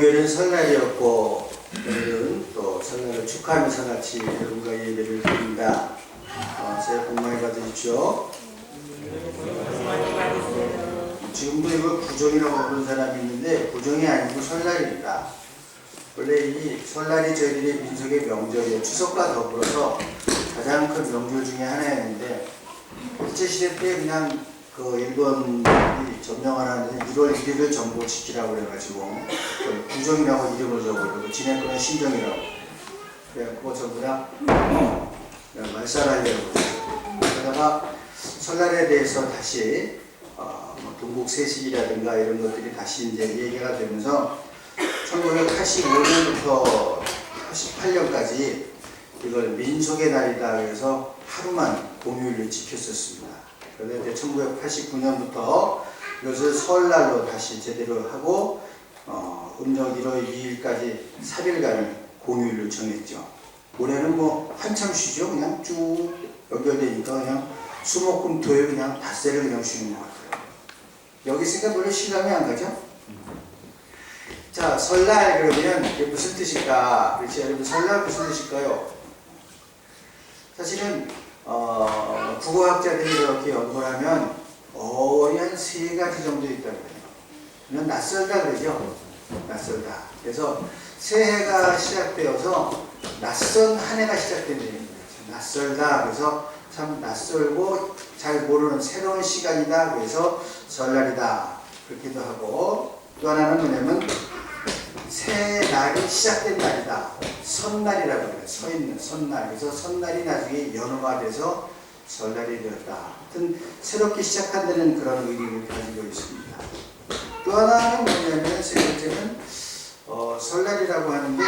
목요일은 설날이었고 오늘은 또 설날을 축하하면서 같이 여러분과 예배를 드립니다. 새해 복 많이 받으십시오. 지금도 이걸 구정이라고 부르는 사람이 있는데 구정이 아니고 설날입니다. 원래 이 설날이 저희들의 민속의 명절이에요. 추석과 더불어서 가장 큰 명절 중에 하나였는데 일제시대 때 그냥 그 일본이 점령하는 1월 1일을 정보 지키라고 그래가지고 구정이라고 이름을 적어주고 지냈거나 신정이라고 그래갖고 전부 다 말살하려고 그랬어요. 그러다가 설날에 대해서 다시 동국세식이라든가 이런 것들이 다시 이제 얘기가 되면서 1985년부터 88년까지 이걸 민속의 날이다 그래서 하루만 공휴일을 지켰었습니다. 그런데 이제 1989년부터 이것을 설날로 다시 제대로 하고 음력 1월 2일까지 3일간을 공휴일로 정했죠. 올해는 뭐 한참 쉬죠. 그냥 쭉 연결되니까 그냥 수목금토일 그냥 닷새를 그냥 쉬는 것 같아요. 여기 있으니까 별로 실감이 안 가죠? 자, 설날 그러면 이게 무슨 뜻일까? 그렇지, 여러분 설날 무슨 뜻일까요? 사실은 국어학자들이 이렇게 연구를 하면 어원이 한 3가지 정도 있다고 해요. 그냥 낯설다 그러죠. 낯설다. 그래서 새해가 시작되어서 낯선 한 해가 시작된 얘기입니다. 낯설다. 그래서 참 낯설고 잘 모르는 새로운 시간이다. 그래서 설날이다. 그렇기도 하고 또 하나는 뭐냐면 새 날이 시작된 날이다. 선날이라고 해요. 서 있는 선날. 그래서 선날이 나중에 연호가 돼서 설날이 되었다. 하여튼 새롭게 시작한다는 그런 의미를 가지고 있습니다. 또 하나는 뭐냐면 세 번째는 설날이라고 하는데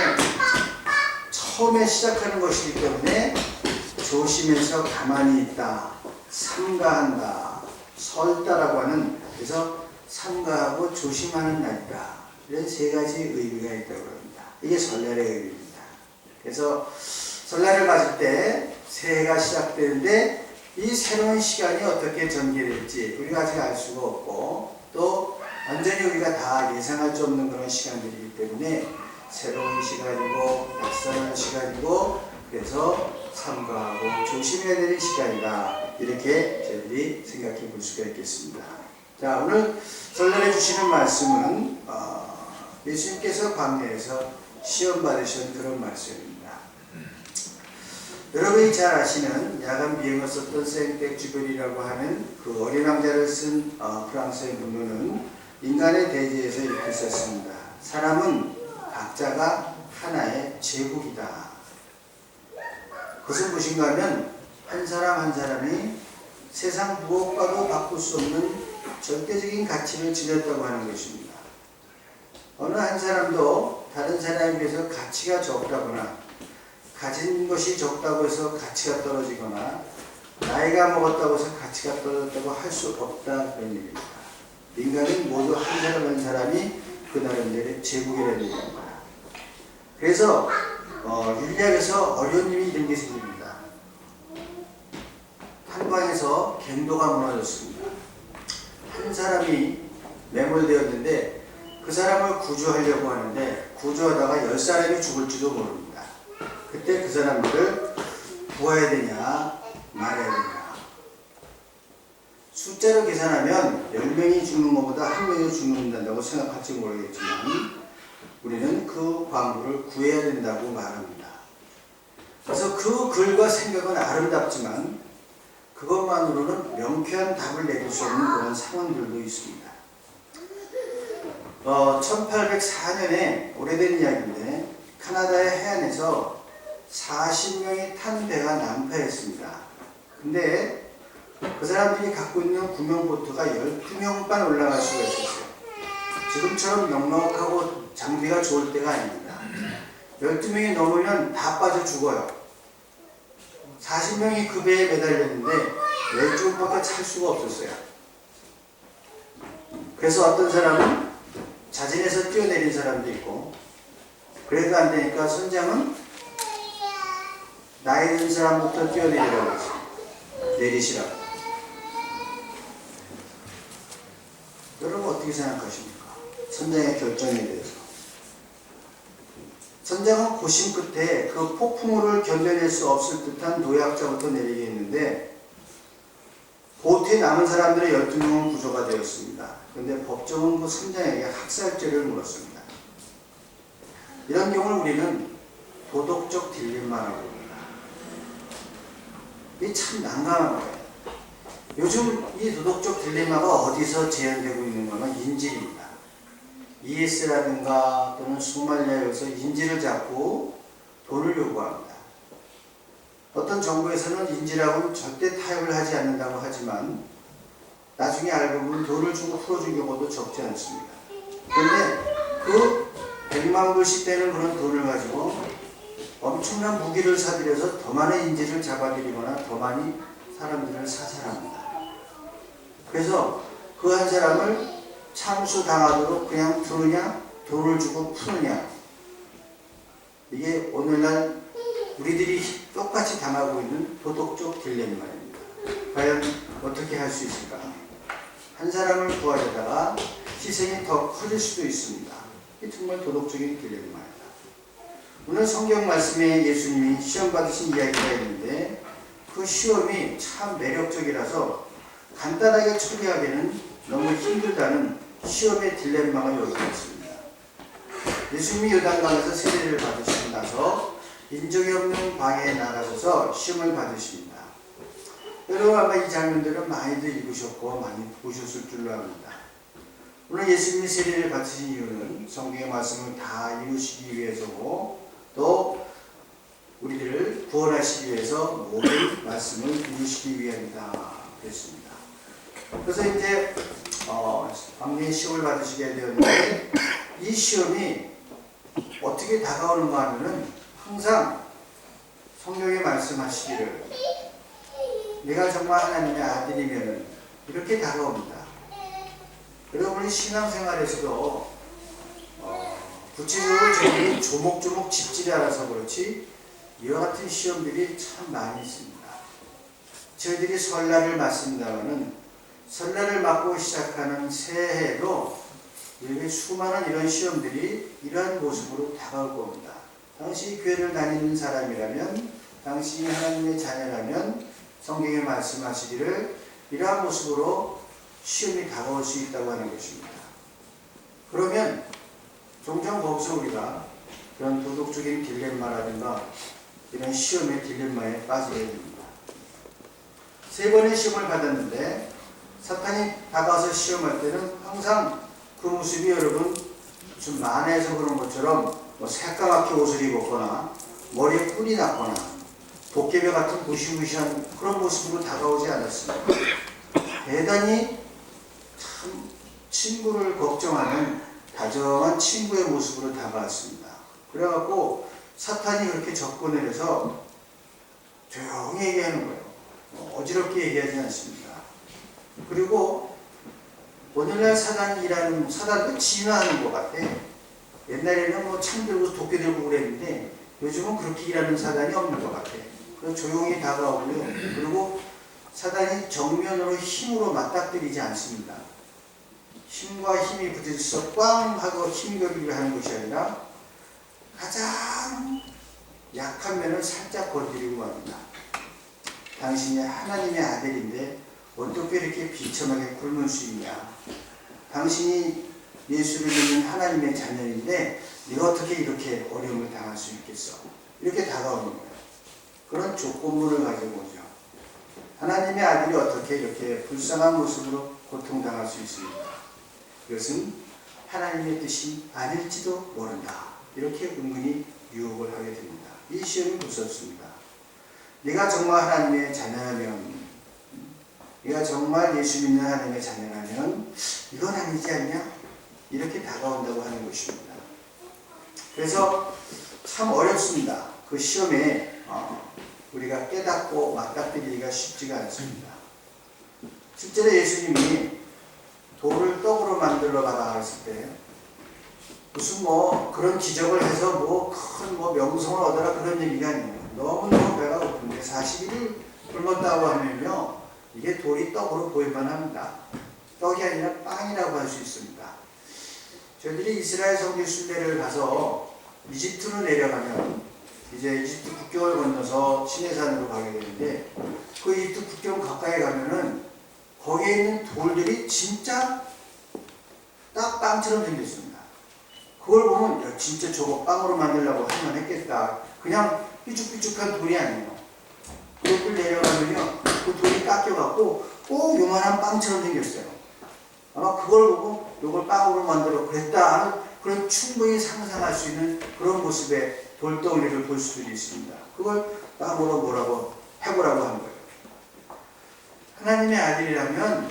처음에 시작하는 것이기 때문에 조심해서 가만히 있다. 삼가한다. 설다라고 하는 그래서 삼가하고 조심하는 날이다. 이런 3가지 의미가 있다고 합니다. 이게 설날의 의미입니다. 그래서 설날을 맞을 때 새해가 시작되는데 이 새로운 시간이 어떻게 전개될지 우리가 아직 알 수가 없고 또 완전히 우리가 다 예상할 수 없는 그런 시간들이기 때문에 새로운 시간이고 낯선 시간이고 그래서 삼가하고 조심해야 되는 시간이다. 이렇게 저희들이 생각해 볼 수가 있겠습니다. 자, 오늘 설날에 주시는 말씀은 예수님께서 광야에서 시험 받으신 그런 말씀입니다. 여러분이 잘 아시는 야간 비행을 썼던 생텍쥐페리라고 하는 그 어린 왕자를 쓴 프랑스의 문호는 인간의 대지에서 이렇게 썼습니다. 사람은 각자가 하나의 제국이다. 그것은 무엇인가 하면 한 사람 한 사람이 세상 무엇과도 바꿀 수 없는 절대적인 가치를 지녔다고 하는 것입니다. 어느 한 사람도 다른 사람에 비해서 가치가 적다거나 가진 것이 적다고 해서 가치가 떨어지거나 나이가 먹었다고 해서 가치가 떨어졌다고 할 수 없다 그런 얘기입니다. 인간은 모두 한 사람 한 사람이 그 나름대로의 제국이라는 얘기입니다. 그래서 윤리학에서 어려운 일이 이런 게 생깁니다. 한 방에서 갱도가 무너졌습니다. 한 사람이 매몰되었는데 그 사람을 구조하려고 하는데 구조하다가 10사람이 죽을지도 모릅니다. 그때 그 사람들을 구해야 되냐 말아야 되냐. 숫자로 계산하면 10명이 죽는 것보다 1명이 죽는다고 생각할지 모르겠지만 우리는 그 광부를 구해야 된다고 말합니다. 그래서 그 글과 생각은 아름답지만 그것만으로는 명쾌한 답을 내릴 수 없는 그런 상황들도 있습니다. 1804년에 오래된 이야기인데 카나다의 해안에서 40명이 탄 배가 난파했습니다. 근데 그 사람들이 갖고 있는 구명보트가 12명만 올라갈 수가 있었어요. 지금처럼 넉넉하고 장비가 좋을 때가 아닙니다. 12명이 넘으면 다 빠져 죽어요. 40명이 그 배에 매달렸는데 12명밖에 탈 수가 없었어요. 그래서 어떤 사람은 자진해서 뛰어내린 사람도 있고 그래도 안 되니까 선장은 나이 든 사람부터 뛰어내리라고 했어요. 내리시라고. 여러분 어떻게 생각하십니까? 선장의 결정에 대해서. 선장은 고심 끝에 그 폭풍우를 견뎌낼 수 없을 듯한 노약자부터 내리게 했는데 보트에 남은 사람들의 12명은 구조가 되었습니다. 그런데 법정은 그 선장에게 학살죄를 물었습니다. 이런 경우를 우리는 도덕적 딜레마라고 합니다. 이게 참 난감한 거예요. 요즘 이 도덕적 딜레마가 어디서 제한되고 있는 거는 인질입니다. ES라든가 또는 소말리아에서 인질을 잡고 돈을 요구합니다. 어떤 정부에서는 인질하고는 절대 타협을 하지 않는다고 하지만 나중에 알고 보면 돈을 주고 풀어준 경우도 적지 않습니다. 그런데 그 100만 불씩 되는 그런 돈을 가지고 엄청난 무기를 사들여서 더 많은 인질을 잡아들이거나 더 많이 사람들을 사살합니다. 그래서 그 한 사람을 참수당하도록 그냥 두느냐 돈을 주고 푸느냐, 이게 오늘날 우리들이 똑같이 당하고 있는 도덕적 딜레마입니다. 과연 어떻게 할 수 있을까? 한 사람을 구하려다가 희생이 더 커질 수도 있습니다. 이게 정말 도덕적인 딜레마입니다. 오늘 성경 말씀에 예수님이 시험 받으신 이야기가 있는데 그 시험이 참 매력적이라서 간단하게 처리하기는 너무 힘들다는 시험의 딜레마가 여기 있습니다. 예수님이 요단강에서 세례를 받으시고 나서 인적이 없는 방에 나가셔서 시험을 받으십니다. 여러분 아마 이 장면들은 많이들 읽으셨고 많이 보셨을 줄로 압니다. 오늘 예수님이 세례를 받으신 이유는 성경의 말씀을 다 이루시기 위해서고 또 우리들을 구원하시기 위해서 모든 말씀을 이루시기 위함이다 그랬습니다. 그래서 이제 광야의 시험을 받으시게 되었는데 이 시험이 어떻게 다가오는가 하면은 항상 성경에 말씀하시기를 내가 정말 하나님의 아들이면 이렇게 다가옵니다. 여러분이 신앙생활에서도 구체적으로 저희들이 조목조목 짚지를 않아서 그렇지 이와 같은 시험들이 참 많이 있습니다. 저희들이 설날을 맞습니다마는 설날을 맞고 시작하는 새해에도 이렇게 수많은 이런 시험들이 이러한 모습으로 다가올 겁니다. 당신이 교회를 다니는 사람이라면, 당신이 하나님의 자녀라면 성경에 말씀하시기를 이러한 모습으로 시험이 다가올 수 있다고 하는 것입니다. 그러면 종종 거기서 우리가 그런 도덕적인 딜레마라든가 이런 시험의 딜레마에 빠지게 됩니다. 3번의 시험을 받았는데 사탄이 다가와서 시험할 때는 항상 그 모습이 여러분 좀 만화에서 그런 것처럼 뭐 새까맣게 옷을 입었거나 머리에 뿔이 났거나 도깨비 같은 무시무시한 그런 모습으로 다가오지 않았습니다. 대단히 참 친구를 걱정하는 다정한 친구의 모습으로 다가왔습니다. 그래갖고 사탄이 그렇게 접근을 해서 조용히 얘기하는 거예요. 어지럽게 얘기하지 않습니다. 그리고 오늘날 사단도 진화하는 것 같아. 옛날에는 뭐 창 들고 도끼 들고 그랬는데 요즘은 그렇게 일하는 사단이 없는 것 같아. 그래서 조용히 다가오고요. 그리고 사단이 정면으로 힘으로 맞닥뜨리지 않습니다. 힘과 힘이 부딪혀서 꽝 하고 힘겨루기를 하는 것이 아니라 가장 약한 면을 살짝 건드리고 합니다. 당신이 하나님의 아들인데 어떻게 이렇게 비참하게 굶을 수 있냐? 당신이 예수를 믿는 하나님의 자녀인데 네가 어떻게 이렇게 어려움을 당할 수 있겠어? 이렇게 다가오는 거예요. 그런 조건부를 가지고 오죠. 하나님의 아들이 어떻게 이렇게 불쌍한 모습으로 고통당할 수 있습니까? 이것은 하나님의 뜻이 아닐지도 모른다. 이렇게 은근히 유혹을 하게 됩니다. 이 시험이 무섭습니다. 네가 정말 하나님의 자녀라면, 네가 정말 예수 믿는 하나님의 자녀라면 이건 아니지 않냐? 이렇게 다가온다고 하는 것입니다. 그래서 참 어렵습니다. 그 시험에 우리가 깨닫고 맞닥뜨리기가 쉽지가 않습니다. 실제로 예수님이 돌을 떡으로 만들어 가라 했을 때 무슨 뭐 그런 기적을 해서 뭐 큰 뭐 명성을 얻어라 그런 얘기가 아니에요. 너무너무 배가 고픈데 40일을 굶었다고 하면요 이게 돌이 떡으로 보일만 합니다. 떡이 아니라 빵이라고 할 수 있습니다. 저희들이 이스라엘 성지 순례를 가서 이집트로 내려가면 이제 이집트 국경을 건너서 시내산으로 가게 되는데 그 이집트 국경 가까이 가면은 거기에 있는 돌들이 진짜 딱 빵처럼 생겼습니다. 그걸 보면 야, 진짜 저거 빵으로 만들려고 하면 했겠다. 그냥 삐죽삐죽한 돌이 아니에요. 그걸 내려가면요 그 돌이 깎여갖고 꼭 요만한 빵처럼 생겼어요. 아마 그걸 보고 요걸 빵으로 만들어 그랬다 하는 그런 충분히 상상할 수 있는 그런 모습의 돌덩이를 볼 수도 있습니다. 그걸 땅으로 뭐라고 해보라고 하는 거예요. 하나님의 아들이라면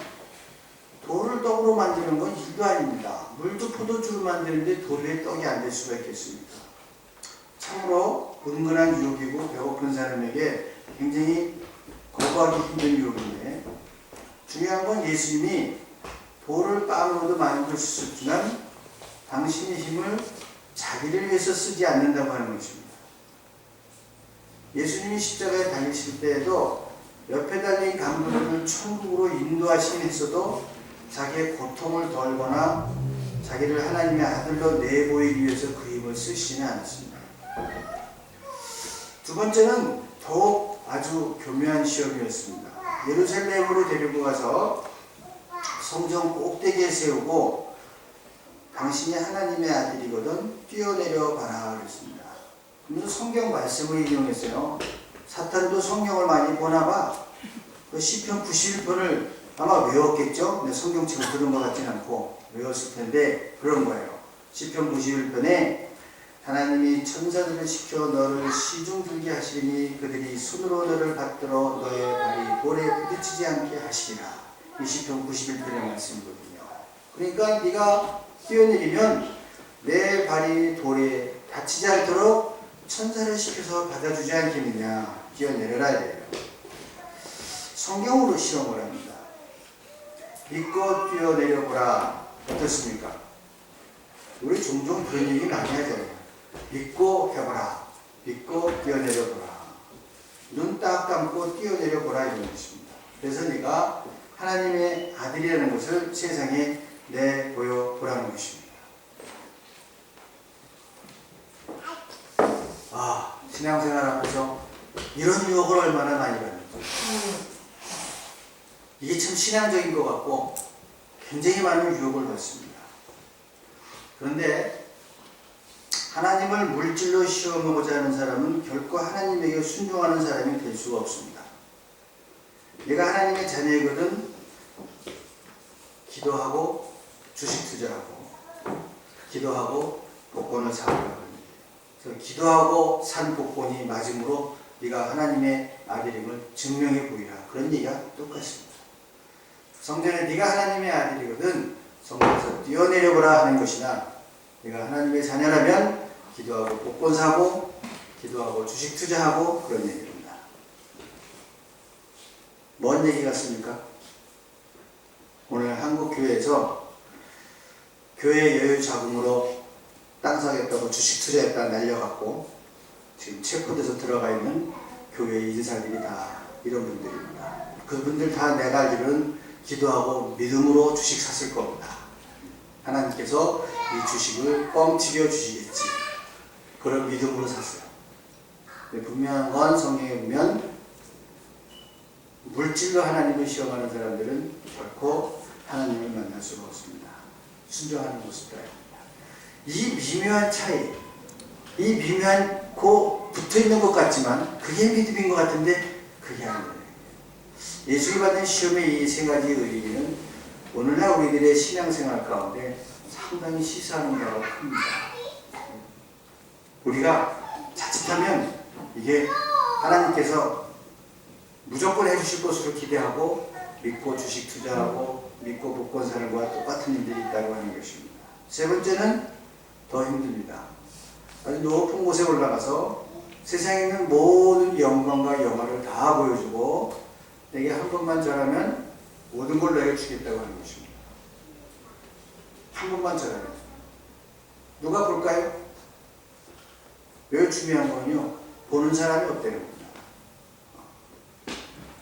돌을 떡으로 만드는 건 일도 아닙니다. 물도 포도주로 만드는데 돌 위에 떡이 안 될 수가 있겠습니까? 참으로 은근한 유혹이고 배고픈 사람에게 굉장히 거부하기 힘든 유혹인데 중요한 건 예수님이 돌을 빵으로도 만들 수 있지만 당신의 힘을 자기를 위해서 쓰지 않는다고 하는 것입니다. 예수님이 십자가에 달리실 때에도 옆에 달린 강도들을 천국으로 인도하시긴 했어도 자기의 고통을 덜거나 자기를 하나님의 아들로 내보이기 위해서 그 힘을 쓰시지는 않았습니다. 두 번째는 더욱 아주 교묘한 시험이었습니다. 예루살렘으로 데리고 가서 성전 꼭대기에 세우고 당신이 하나님의 아들이거든 뛰어내려 봐라 그랬습니다. 그러면서 성경 말씀을 인용했어요. 사탄도 성경을 많이 보나봐. 그 시편 91편을 아마 외웠겠죠? 근데 성경책을 들은 것 같진 않고 외웠을 텐데 그런 거예요. 시편 91편에 하나님이 천사들을 시켜 너를 시중들게 하시리니 그들이 손으로 너를 받들어 너의 발이 돌에 부딪히지 않게 하시리라. 이 시편 91편의 말씀이거든요. 그러니까 네가 뛰어내리면 내 발이 돌에 다치지 않도록 천사를 시켜서 받아주지 않겠느냐. 뛰어내려라 이래요. 성경으로 시험을 합니다. 믿고 뛰어내려보라. 어떻습니까? 우리 종종 그런 얘기 많이 하잖아요. 믿고 해보라. 믿고 뛰어내려보라. 눈 딱 감고 뛰어내려보라 이런 것입니다. 그래서 네가 하나님의 아들이라는 것을 세상에 내보여보라는 것입니다. 아, 신앙생활 하면서 이런 유혹을 얼마나 많이 받는지. 이게 참 신앙적인 것 같고 굉장히 많은 유혹을 받습니다. 그런데 하나님을 물질로 시험하고자 하는 사람은 결코 하나님에게 순종하는 사람이 될 수가 없습니다. 내가 하나님의 자녀이거든 기도하고 주식 투자하고 기도하고 복권을 사고 그래서 기도하고 산 복권이 맞음으로 네가 하나님의 아들임을 증명해 보이라. 그런 얘기가 똑같습니다. 성전에 네가 하나님의 아들이거든 성전에서 뛰어내려보라 하는 것이나 네가 하나님의 자녀라면 기도하고 복권 사고 기도하고 주식 투자하고 그런 얘기입니다. 뭔 얘기 같습니까? 오늘 한국 교회에서 교회 여유 자금으로 땅 사겠다고 주식 투자했다 날려갖고 지금 체포돼서 들어가 있는 교회 인사들이 다 이런 분들입니다. 그분들 다 내가 알기로는 기도하고 믿음으로 주식 샀을 겁니다. 하나님께서 이 주식을 뻥튀겨 주시겠지. 그런 믿음으로 샀어요. 분명한 건 성경에 보면 물질로 하나님을 시험하는 사람들은 결코 하나님을 만날 수가 없습니다. 순종하는 모습들입니다. 이 미묘한 차이, 이 미묘한 붙어있는 것 같지만 그게 믿음인 것 같은데 그게 아니에요. 예수가 받는 시험의 이 세 가지 의미는 오늘날 우리들의 신앙생활 가운데 상당히 시사하는 바가 큽니다. 우리가 자칫하면 이게 하나님께서 무조건 해주실 것으로 기대하고 믿고 주식 투자하고 믿고 복권 사는 것과 똑같은 일들이 있다고 하는 것입니다. 세 번째는 더 힘듭니다. 아주 높은 곳에 올라가서 세상에 있는 모든 영광과 영화를 다 보여주고 내게 한 번만 잘하면 모든 걸 내게 주겠다고 하는 것입니다. 한 번만 잘하면 누가 볼까요? 왜 중요한 건요, 보는 사람이 없다는 겁니다.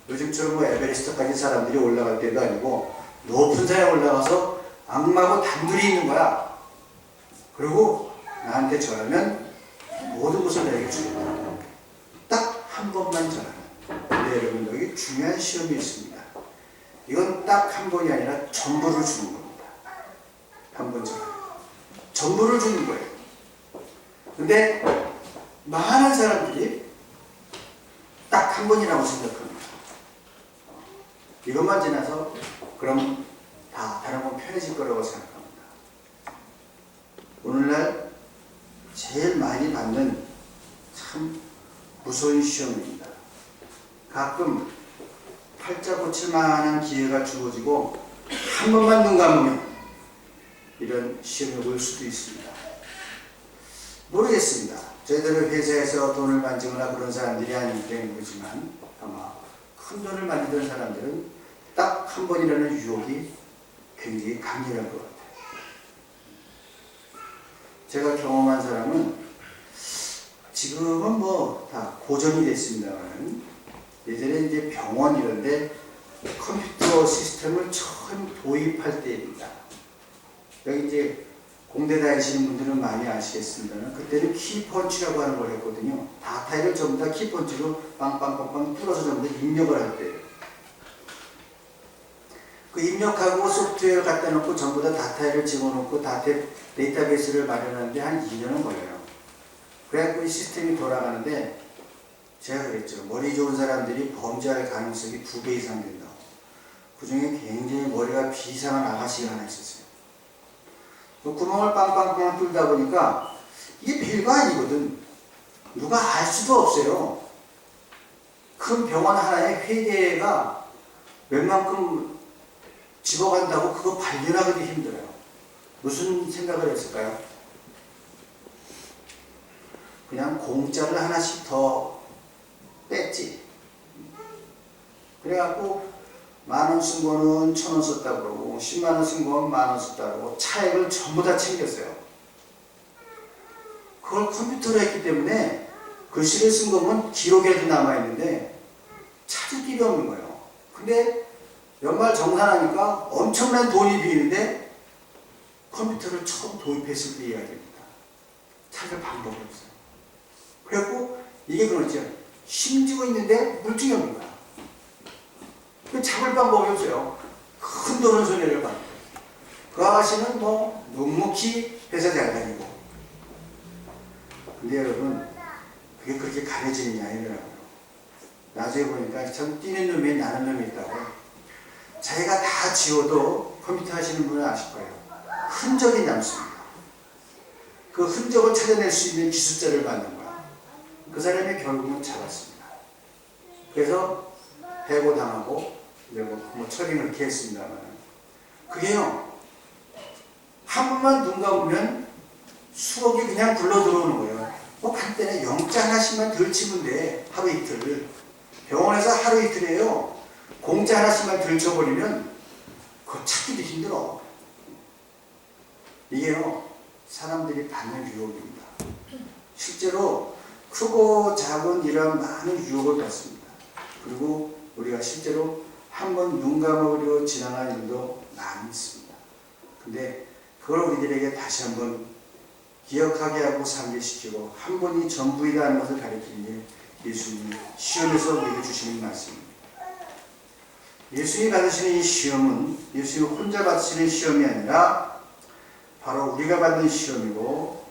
요즘처럼 뭐 에베레스트까지 사람들이 올라갈 때도 아니고 높은 산에 올라가서 악마하고 단둘이 있는 거야. 그리고 나한테 절하면 모든 것을 내게 주겠다. 딱 한 번만 전하는. 근데 여러분 여기 중요한 시험이 있습니다. 이건 딱 한 번이 아니라 전부를 주는 겁니다. 한 번 전하는. 전부를 주는 거예요. 근데 많은 사람들이 딱 한 번이라고 생각합니다. 이것만 지나서 그럼 다 다른 건 편해질 거라고 생각합니다. 오늘날 제일 많이 받는 참 무서운 시험입니다. 가끔 팔자 고칠 만한 기회가 주어지고 한 번만 눈 감으면 이런 시험이 올 수도 있습니다. 모르겠습니다. 저희들은 회사에서 돈을 만지거나 그런 사람들이 아니기 때문에 그렇지만 아마 큰 돈을 만지던 사람들은 딱 한 번이라는 유혹이 굉장히 강렬한 것 같아요. 제가 경험한 사람은 지금은 뭐 다 고전이 됐습니다만 예전에 이제 병원 이런데 컴퓨터 시스템을 처음 도입할 때입니다. 여기 이제 공대 다니시는 분들은 많이 아시겠습니다만 그때는 키펀치라고 하는 걸 했거든요. 다타를 전부 다 키펀치로 빵빵빵빵 뚫어서 전부 다 입력을 할 때예요. 그 입력하고 소프트웨어를 갖다 놓고 전부 다 다타를 집어넣고 데이터베이스를 마련하는데 한 2년은 걸려요. 그래갖고 이 시스템이 돌아가는데 제가 그랬죠. 머리 좋은 사람들이 범죄할 가능성이 2배 이상 된다고. 그 중에 굉장히 머리가 비상한 아가씨가 하나 있었어요. 그 구멍을 빵빵빵 뚫다 보니까 이게 별거 아니거든. 누가 알 수도 없어요. 큰 병원 하나에 회계가 웬만큼 집어간다고 그거 발견하기도 힘들어요. 무슨 생각을 했을까요? 그냥 공짜를 하나씩 더 뺐지. 그래갖고 10,000원 쓴 거는 1,000원 썼다고 그러고 100,000원 쓴 거는 10,000원 썼다고 그러고 차액을 전부 다 챙겼어요. 그걸 컴퓨터로 했기 때문에 글씨를 쓴 거면 기록에도 남아있는데 찾을 길이 없는 거예요. 근데 연말 정산하니까 엄청난 돈이 비는데 컴퓨터를 처음 도입했을 때 이야기입니다. 찾을 방법이 없어요. 그래갖고 이게 그렇죠. 힘주고 있는데 물증이 없는 거야. 잡을 방법이 없어요. 큰 돈은 손해를 받고. 그 아가씨는 뭐 묵묵히 회사 잘 다니고. 근데 여러분 그게 그렇게 가려지는 게 아니더라고요. 나중에 보니까 참 뛰는 놈이 나는 놈이 있다고. 자기가 다 지워도 컴퓨터 하시는 분은 아실 거예요. 흔적이 남습니다. 그 흔적을 찾아낼 수 있는 기술자를 받는 거야. 그 사람이 결국은 잡았습니다. 그래서 해고당하고 이제 뭐 처리는 그렇게 했습니다만 그게요 한 번만 눈 감으면 수억이 그냥 굴러 들어오는 거예요. 뭐 한때는 영자 하나씩만 덜 치면 돼. 하루 이틀. 병원에서 하루 이틀이에요. 공짜 하나씩만 들쳐버리면 그거 찾기도 힘들어. 이게요 사람들이 받는 유혹입니다. 실제로 크고 작은 이런 많은 유혹을 받습니다. 그리고 우리가 실제로 한번 눈 감아버리고 지나간 일도 많이 있습니다. 근데 그걸 우리들에게 다시 한번 기억하게 하고 상기시키고 한 번이 전부이다 하는 것을 가르치는 게 예수님이 시험에서 우리에게 주시는 말씀입니다. 예수님이 받으시는 이 시험은 예수님이 혼자 받으시는 시험이 아니라 바로 우리가 받는 시험이고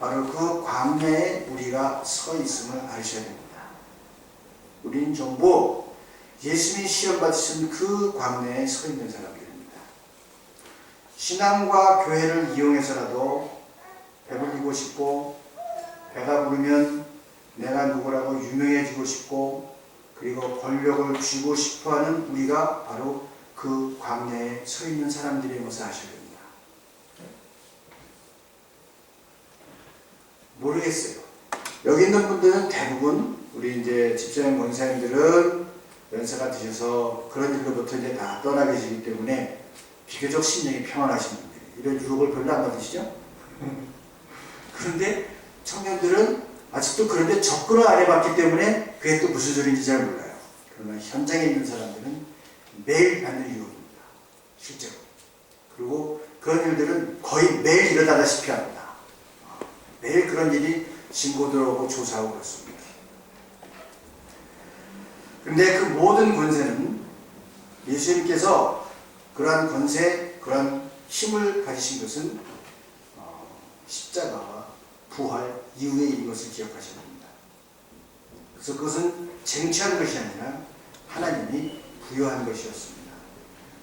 바로 그 광야에 우리가 서 있음을 아셔야 됩니다. 우리는 전부 예수님이 시험 받으신 그 광야에 서 있는 사람들입니다. 신앙과 교회를 이용해서라도 배불리고 싶고 배가 부르면 내가 누구라고 유명해지고 싶고 그리고 권력을 쥐고 싶어하는 우리가 바로 그 광야에 서 있는 사람들인 것을 아셔야 됩니다. 모르겠어요. 여기 있는 분들은 대부분 우리 이제 집사님 권사님들은 연세가 드셔서 그런 일로부터 이제 다 떠나 계시기 때문에 비교적 심령이 평안하신 분들 이런 유혹을 별로 안 받으시죠? 그런데 청년들은 아직도 그런데 접근을 안 해봤기 때문에 그게 또 무슨 소리인지 잘 몰라요. 그러나 현장에 있는 사람들은 매일 받는 유혹입니다. 실제로. 그리고 그런 일들은 거의 매일 일어나다시피 합니다. 매일 그런 일이 신고 들어오고 조사하고 그렇습니다. 근데 그 모든 권세는 예수님께서 그러한 권세, 그러한 힘을 가지신 것은 십자가와 부활 이후에 이것을 기억하셔야 됩니다. 그래서 그것은 쟁취한 것이 아니라 하나님이 부여한 것이었습니다.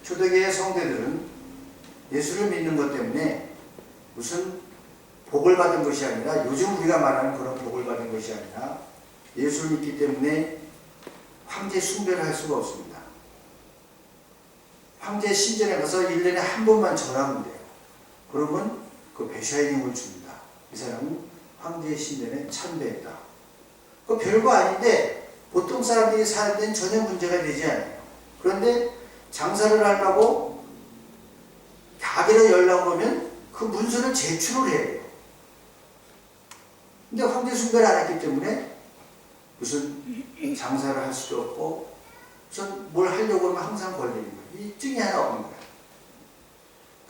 초대교회 성도들은 예수를 믿는 것 때문에 무슨 복을 받은 것이 아니라 요즘 우리가 말하는 그런 복을 받은 것이 아니라 예수를 믿기 때문에 황제 숭배를 할 수가 없습니다. 황제 신전에 가서 1년에 한 번만 절하면 돼요. 그러면 그 배샤임을 줍니다. 이 사람은 황제 신전에 참배했다. 그 별거 아닌데 보통 사람들이 살 때는 전혀 문제가 되지 않아요. 그런데 장사를 하려고 가게를 열려고 하면 그 문서를 제출을 해야 돼요. 근데 황제 숭배를 안 했기 때문에 무슨 장사를 할 수도 없고 우선 뭘 하려고 하면 항상 걸리는 거예요. 이 증이 하나 없는 거예요.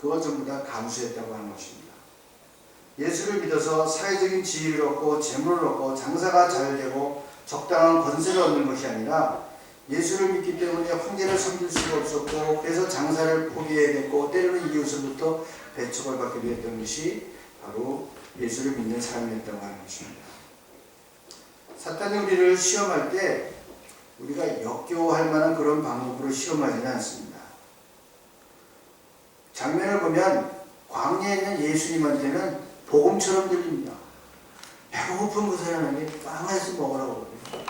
그걸 전부 다 감수했다고 하는 것입니다. 예수를 믿어서 사회적인 지위를 얻고 재물을 얻고 장사가 잘 되고 적당한 권세를 얻는 것이 아니라 예수를 믿기 때문에 황제를 섬길 수가 없었고 그래서 장사를 포기해야 됐고 때로는 이웃으로부터 배척을 받게 되었던 것이 바로 예수를 믿는 사람이었다고 하는 것입니다. 사탄이 우리를 시험할 때 우리가 역겨워할 만한 그런 방법으로 시험하지는 않습니다. 장면을 보면 광야에 있는 예수님한테는 복음처럼 들립니다. 배고픈 그 사람에게 빵에서 먹으라고 그래요.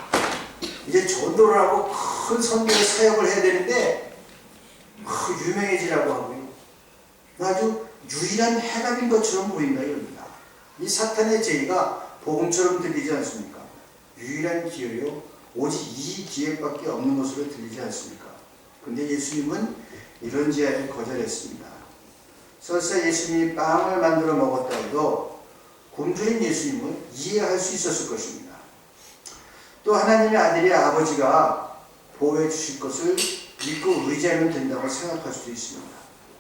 이제 전도를 하고 큰 선교의 사역을 해야 되는데 유명해지라고 하고요. 아주 유일한 해답인 것처럼 보인다 이럽니다. 이 사탄의 제의가 복음처럼 들리지 않습니까? 유일한 기회요. 오직 이 기회밖에 없는 것으로 들리지 않습니까? 근데 예수님은 이런 제안을 거절했습니다. 설사 예수님이 빵을 만들어 먹었다 해도 굶주린 예수님은 이해할 수 있었을 것입니다. 또 하나님의 아들이 아버지가 보호해 주실 것을 믿고 의지하면 된다고 생각할 수도 있습니다.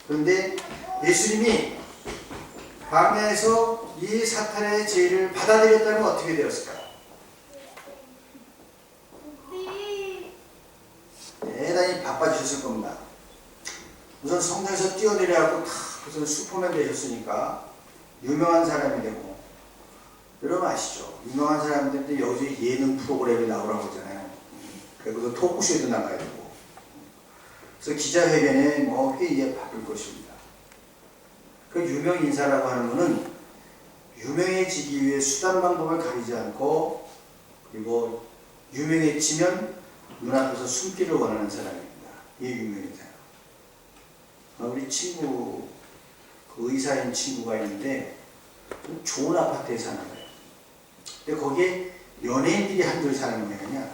그런데 예수님이 광야에서 이 사탄의 제의를 받아들였다면 어떻게 되었을까요? 대단히 바빠지셨을 겁니다. 우선 성전에서 뛰어내려갖고 무슨 슈퍼맨 되셨으니까 유명한 사람이 되고, 여러분 아시죠? 유명한 사람들한테 여기서 예능 프로그램에 나오라고 하잖아요. 그리고 토크쇼에도 나가야 되고. 그래서 기자회견에 회의에 바쁠 것입니다. 그 유명 인사라고 하는 것은 유명해지기 위해 수단 방법을 가리지 않고, 그리고 유명해지면 눈앞에서 숨기를 원하는 사람입니다. 이게 유명인사예요. 우리 친구, 그 의사인 친구가 있는데 좋은 아파트에 사는 거예요. 근데 거기에 연예인들이 한둘 사는 모양이야.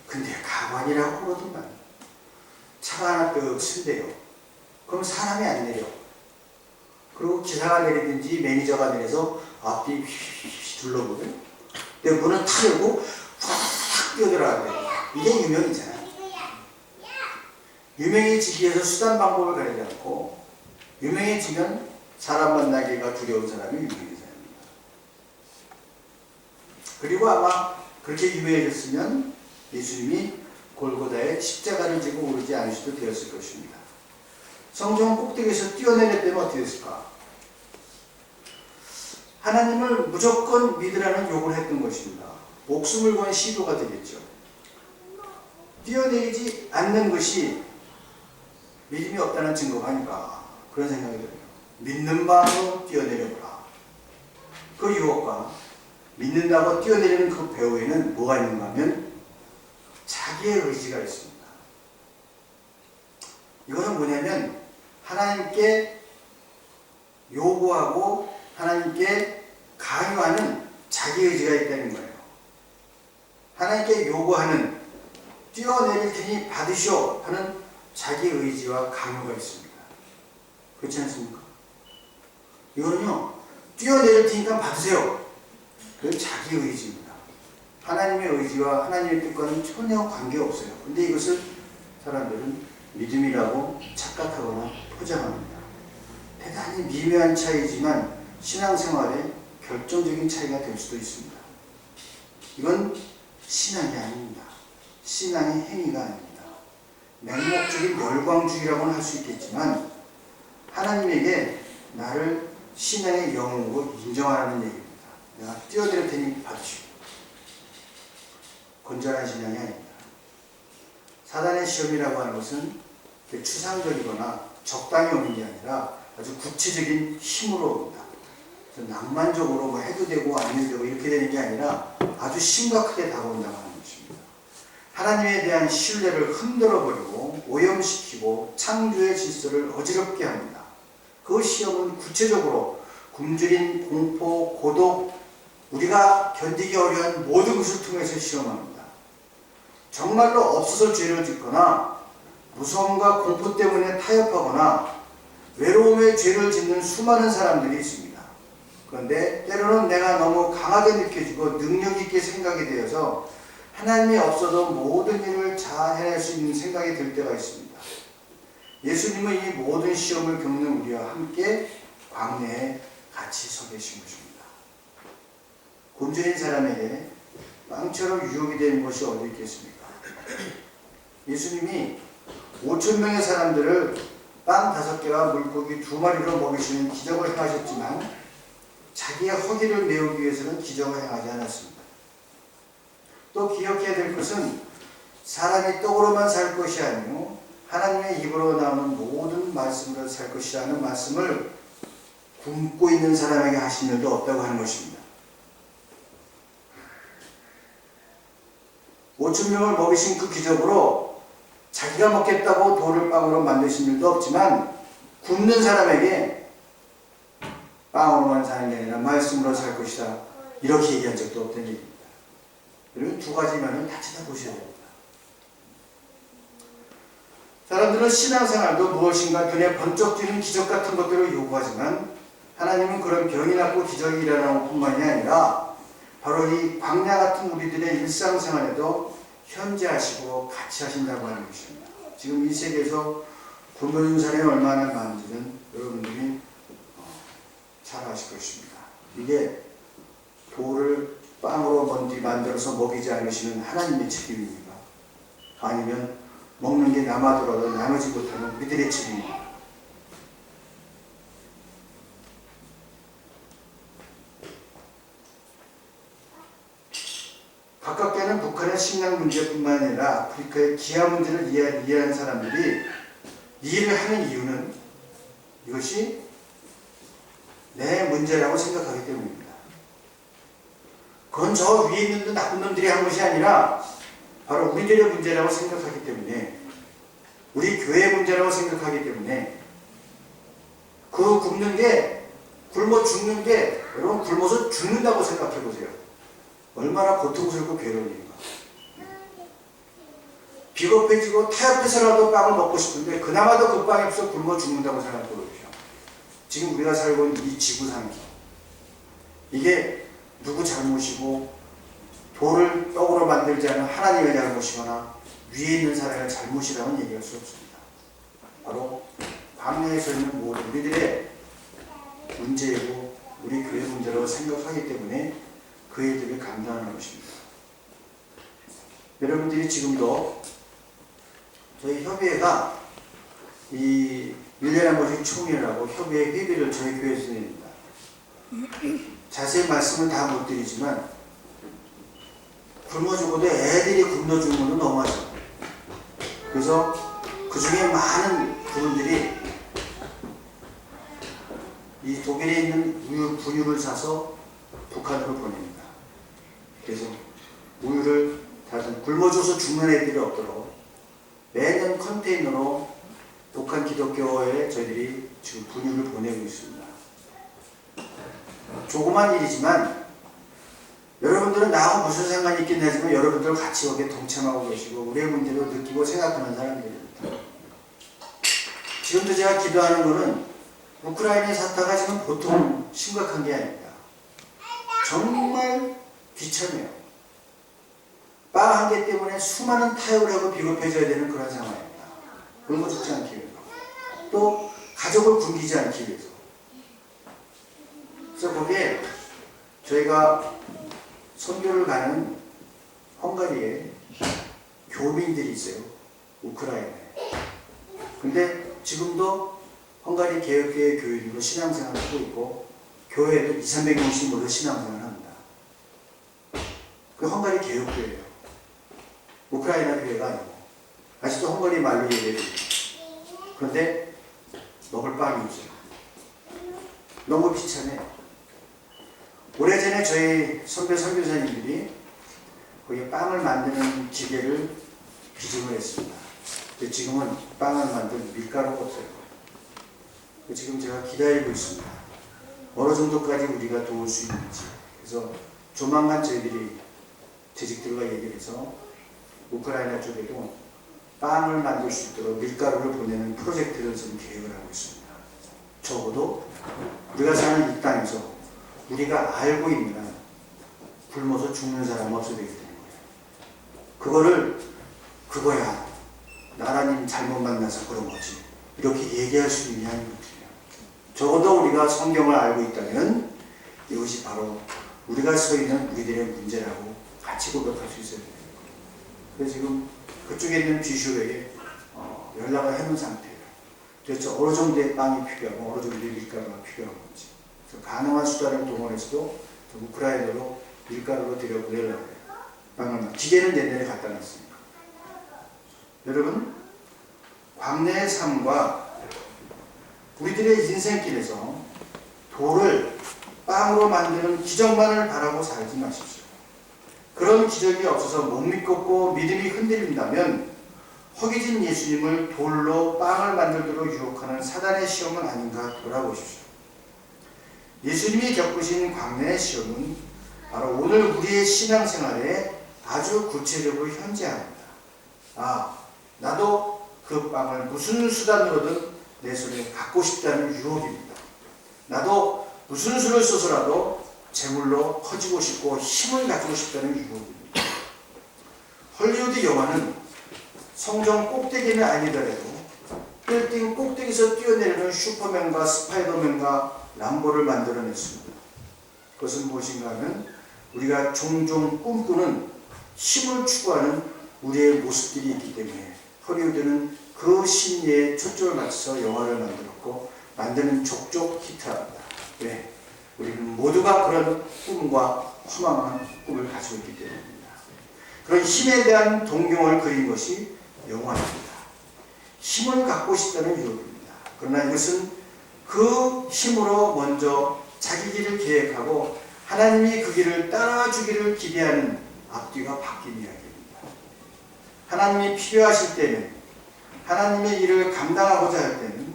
근데 가관이라고 그러더만 차가 하나 뜩 쓴대요. 그럼 사람이 안 내려. 그리고 기사가 내리든지 매니저가 내려서 앞뒤 휘휘휘 둘러보고, 근데 문을 탁 열고 확 뛰어들어가대요. 이게 유명이잖아. 유명해지기 위해서 수단 방법을 가리지 않고, 유명해지면 사람 만나기가 두려운 사람이 유명해집니다. 그리고 아마 그렇게 유명해졌으면 예수님이 골고다에 십자가를 지고 오르지 않으셔도 되었을 것입니다. 성전 꼭대기에서 뛰어내렸다면 어떻게 됐을까? 하나님을 무조건 믿으라는 요구를 했던 것입니다. 목숨을 건 시도가 되겠죠. 뛰어내리지 않는 것이 믿음이 없다는 증거가 아닌가, 그런 생각이 들어요. 믿는 마음으로 뛰어내려보라. 그 유혹과 믿는다고 뛰어내리는 그 배후에는 뭐가 있는가 하면 자기의 의지가 있습니다. 이거는 뭐냐면 하나님께 요구하고 하나님께 강요하는 자기 의지가 있다는 거예요. 하나님께 요구하는, 뛰어내릴 테니 받으시오 하는 자기 의지와 강요가 있습니다. 그렇지 않습니까? 이거는요, 뛰어내릴 테니까 받으세요. 그건 자기 의지입니다. 하나님의 의지와 하나님의 뜻과는 전혀 관계없어요. 근데 이것을 사람들은 믿음이라고 착각하거나 포장합니다. 대단히 미묘한 차이지만 신앙생활에 결정적인 차이가 될 수도 있습니다. 이건 신앙이 아닙니다. 신앙의 행위가 아닙니다. 맹목적인 멸광주의라고는 할 수 있겠지만 하나님에게 나를 신앙의 영웅으로 인정하라는 얘기입니다. 내가 띄워드릴 테니 받으시고. 건전한 신앙이 아닙니다. 사단의 시험이라고 하는 것은 추상적이거나 적당히 오는 게 아니라 아주 구체적인 힘으로 옵니다. 그래서 낭만적으로 뭐 해도 되고 안 해도 되고 이렇게 되는 게 아니라 아주 심각하게 다가온다고 하는 것입니다. 하나님에 대한 신뢰를 흔들어버리고 오염시키고 창조의 질서를 어지럽게 합니다. 그 시험은 구체적으로 굶주림, 공포, 고독, 우리가 견디기 어려운 모든 것을 통해서 시험합니다. 정말로 없어서 죄를 짓거나 무서움과 공포 때문에 타협하거나 외로움에 죄를 짓는 수많은 사람들이 있습니다. 그런데 때로는 내가 너무 강하게 느껴지고 능력 있게 생각이 되어서 하나님이 없어도 모든 일을 잘 해낼 수 있는 생각이 들 때가 있습니다. 예수님은 이 모든 시험을 겪는 우리와 함께 광야에 같이 서 계신 것입니다. 굶주린 사람에게 빵처럼 유혹이 되는 것이 어디 있겠습니까? 예수님이 5,000명의 사람들을 빵 5개와 물고기 2마리로 먹이시는 기적을 행하셨지만 자기의 허기를 메우기 위해서는 기적을 행하지 않았습니다. 또 기억해야 될 것은 사람이 떡으로만 살 것이 아니요 하나님의 입으로 나오는 모든 말씀으로 살 것이라는 말씀을 굶고 있는 사람에게 하신 일도 없다고 하는 것입니다. 5,000명을 먹이신 그 기적으로 자기가 먹겠다고 돌을 빵으로 만드신 일도 없지만 굶는 사람에게 빵으로만 사는 게 아니라 말씀으로 살 것이다 이렇게 얘기한 적도 없다는 얘기입니다. 그리고 두 가지 면을 다 찾아보셔야 됩니다. 사람들은 신앙생활도 무엇인가 눈에 번쩍 띄는 기적 같은 것들을 요구하지만 하나님은 그런 병이 낫고 기적이 일어나는 뿐만이 아니라 바로 이 광야 같은 우리들의 일상생활에도 현재하시고 같이 하신다고 하는 것입니다. 지금 이 세계에서 굶는 사람이 얼마나 많은지는 여러분들이 잘 아실 것입니다. 이게 돌을 빵으로 만들어서 먹이지 않으시는 하나님의 책임입니까? 아니면 먹는 게 남아더라도 나누지 못하는 우리들의 책임입니다. 가깝게는 북한의 식량 문제뿐만 아니라 아프리카의 기아 문제를 이해한 사람들이 이해를 하는 이유는 이것이 내 문제라고 생각하기 때문입니다. 그건 저 위에 있는 나쁜 놈들이 한 것이 아니라 바로 우리들의 문제라고 생각하기 때문에 우리 교회의 문제라고 생각하기 때문에 그 굶는 게 굶어 죽는 게 여러분 굶어서 죽는다고 생각해 보세요. 얼마나 고통스럽고 괴로운 일인가. 비겁해지고 타협해서라도 빵을 먹고 싶은데 그나마도 그 빵이 없어 굶어 죽는다고 생각해 보십시오. 지금 우리가 살고 있는 이 지구상에서 이게 누구 잘못이고 돌을 떡으로 만들지 않은 하나님의 잘못이거나 위에 있는 사람의 잘못이라고는 얘기할 수 없습니다. 바로 광야에서 있는 모든 우리들의 문제이고 우리 교회 문제라고 생각하기 때문에 그 일들을 감당하는 것입니다. 여러분들이 지금도 저희 협의회가 이 1년에 한 번씩 총회라고 협의회 회비를 저희 교회에서 냅니다. 자세히 말씀은 다 못 드리지만 굶어 죽어도 애들이 굶어 죽는 것도 너무하죠. 그래서 그 중에 많은 부분들이 이 독일에 있는 분유를 사서 북한으로 보냅니다. 그래서 우유를 다른 굶어줘서 죽는 애들이 없도록 매년 컨테이너로 북한 기독교에 저희들이 지금 분유를 보내고 있습니다. 조그만 일이지만 여러분들은 나하고 무슨 상관이 있겠냐 하지만 여러분들 같이 거기에 동참하고 계시고 우리의 문제도 느끼고 생각하는 사람들입니다. 지금도 제가 기도하는 것은 우크라이나의 사태가 지금 보통 심각한 게 아닙니다. 정말 비참해요. 빵 한 개 때문에 수많은 타협을 하고 비겁해져야 되는 그런 상황입니다. 굶어 죽지 않기 위해서. 또 가족을 굶기지 않기 위해서. 그래서 거기에 저희가 선교를 가는 헝가리에 교민들이 있어요. 우크라이나에. 근데 지금도 헝가리 개혁교회 교인으로 신앙생활을 하고 있고 교회에도 200~300명씩 모여 신앙생활을 합니다. 그 헝가리 개혁교회예요. 우크라이나 교회가 아니고. 아직도 헝가리 말로 얘기해요. 그런데 먹을 빵이 없어요. 너무 비참해. 오래전에 저희 선배 선교사님들이 거기 빵을 만드는 기계를 기증을 했습니다. 근데 지금은 빵을 만들 밀가루가 없어요. 지금 제가 기다리고 있습니다. 어느 정도까지 우리가 도울 수 있는지. 그래서 조만간 저희들이 재직들과 얘기를 해서 우크라이나 쪽에도 빵을 만들 수 있도록 밀가루를 보내는 프로젝트를 지금 계획을 하고 있습니다. 적어도 우리가 사는 이 땅에서 우리가 알고 있는 한 굶어서 죽는 사람 없어야 되기 때문에 그거를 그거야 나라님 잘못 만나서 그런 거지 이렇게 얘기할 수 있냐 이거거든요. 적어도 우리가 성경을 알고 있다면 이것이 바로 우리가 서 있는 우리들의 문제라고 같이 고백할 수 있어야 돼요. 그래서 지금 그쪽에 있는 비숍에게 연락을 해놓은 상태예요. 도대체 어느 정도의 빵이 필요하고 어느 정도의 밀가루가 필요한 건지 가능한 수단을 동원해서도 우크라이나로 밀가루로 들여보내려고 해요. 빵을 기계는 내년에 갖다 놨으니까. 여러분 광야의 삶과 우리들의 인생길에서 돌을 빵으로 만드는 기적만을 바라고 살지 마십시오. 그런 기적이 없어서 못 믿고 믿음이 흔들린다면 허기진 예수님을 돌로 빵을 만들도록 유혹하는 사단의 시험은 아닌가 돌아보십시오. 예수님이 겪으신 광야의 시험은 바로 오늘 우리의 신앙생활에 아주 구체적으로 현재합니다. 나도 그 빵을 무슨 수단으로든 내 손에 갖고 싶다는 유혹입니다. 나도 무슨 수를 써서라도 재물로 커지고 싶고 힘을 가지고 싶다는 유혹입니다. 헐리우드 영화는 성전 꼭대기는 아니더라도 빌딩 꼭대기에서 뛰어내리는 슈퍼맨과 스파이더맨과 람보를 만들어냈습니다. 그것은 무엇인가 하면 우리가 종종 꿈꾸는 힘을 추구하는 우리의 모습들이 있기 때문에 헐리우드는 그 심리에 초점을 맞춰서 영화를 만들었고 만드는 족족 히트합니다. 왜? 우리는 모두가 그런 꿈과 허망한 꿈을 가지고 있기 때문입니다. 그런 힘에 대한 동경을 그린 것이 영화입니다. 힘을 갖고 싶다는 유혹입니다. 그러나 이것은 그 힘으로 먼저 자기 길을 계획하고 하나님이 그 길을 따라주기를 기대하는 앞뒤가 바뀐 이야기입니다. 하나님이 필요하실 때는 하나님의 일을 감당하고자 할 때는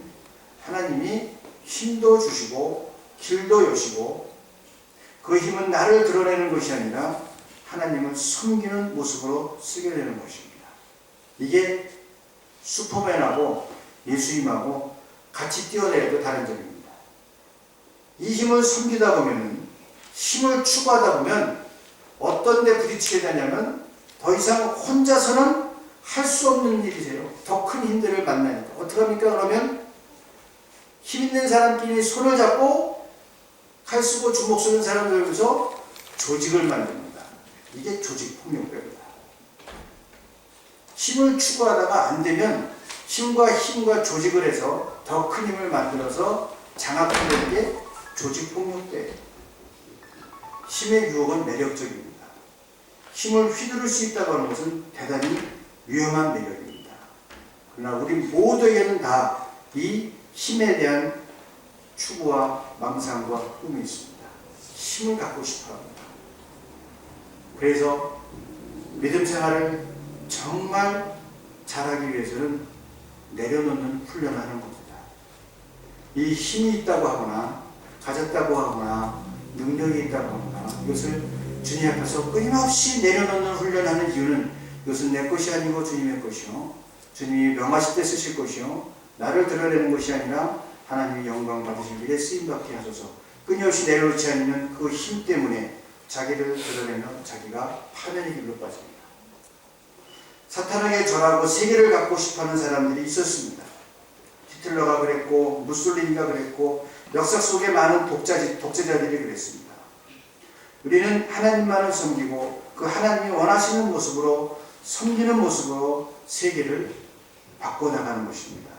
하나님이 힘도 주시고 길도 여시고 그 힘은 나를 드러내는 것이 아니라 하나님을 섬기는 모습으로 쓰게 되는 것입니다. 이게 슈퍼맨하고 예수님하고 같이 뛰어내려도 다른 점입니다. 이 힘을 섬기다 보면 힘을 추구하다 보면 어떤 데 부딪히게 되냐면 더 이상 혼자서는 할 수 없는 일이세요. 더 큰 힘들을 만나니까. 어떡합니까? 그러면 힘 있는 사람끼리 손을 잡고 칼 쓰고 주먹 쓰는 사람들에서 조직을 만듭니다. 이게 조직폭력배입니다. 힘을 추구하다가 안 되면 힘과 조직을 해서 더 큰 힘을 만들어서 장악하는 게 조직폭력배예요. 힘의 유혹은 매력적입니다. 힘을 휘두를 수 있다고 하는 것은 대단히 위험한 매력입니다. 그러나 우리 모두에게는 다 이 힘에 대한 추구와 망상과 꿈이 있습니다. 힘을 갖고 싶어 합니다. 그래서 믿음 생활을 정말 잘하기 위해서는 내려놓는 훈련을 하는 겁니다. 이 힘이 있다고 하거나 가졌다고 하거나 능력이 있다고 하거나 이것을 주님 앞에서 끊임없이 내려놓는 훈련하는 이유는 이것은 내 것이 아니고 주님의 것이요 주님이 명하실 때 쓰실 것이요 나를 드러내는 것이 아니라 하나님이 영광 받으실 일에 쓰임받게 하소서. 끊임없이 내려놓지 않으면 그 힘 때문에 자기를 드러내며 자기가 파멸의 길로 빠집니다. 사탄에게 절하고 세계를 갖고 싶어하는 사람들이 있었습니다. 히틀러가 그랬고 무솔리니가 그랬고 역사 속에 많은 독재자들이 그랬습니다. 우리는 하나님만을 섬기고 그 하나님이 원하시는 모습으로 섬기는 모습으로 세계를 바꿔나가는 것입니다.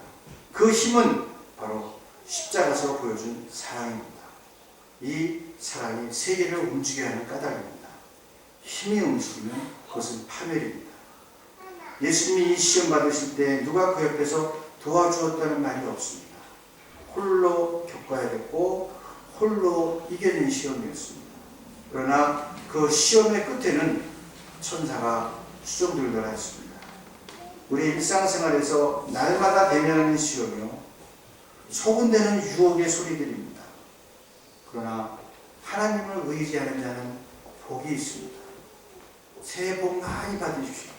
그 힘은 바로 십자가에서 보여준 사랑입니다. 이 사랑이 세계를 움직여야 하는 까닭입니다. 힘이 움직이면 그것은 파멸입니다. 예수님이 이 시험 받으실 때 누가 그 옆에서 도와주었다는 말이 없습니다. 홀로 겪어야 됐고 홀로 이겨낸 시험이었습니다. 그러나 그 시험의 끝에는 천사가 수종들더라 했습니다. 우리 일상생활에서 날마다 대면하는 시험이요, 소근대는 유혹의 소리들입니다. 그러나 하나님을 의지하는 자는 복이 있습니다. 새해 복 많이 받으십시오.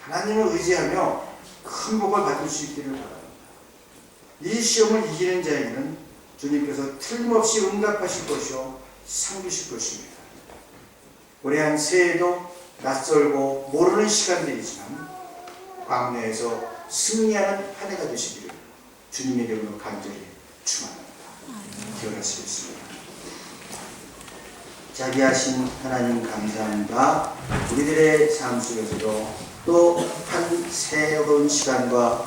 하나님을 의지하며 큰 복을 받을 수 있기를 바랍니다. 이 시험을 이기는 자에게는 주님께서 틀림없이 응답하실 것이요 상 주실 것입니다. 올해 한 새해도 낯설고 모르는 시간들이지만 광야에서 승리하는 한 해가 되시기를 주님의 이름으로 간절히 축원합니다. 기원하시겠습니다. 자비하신 하나님 감사합니다. 우리들의 삶 속에서도 또 한 새로운 시간과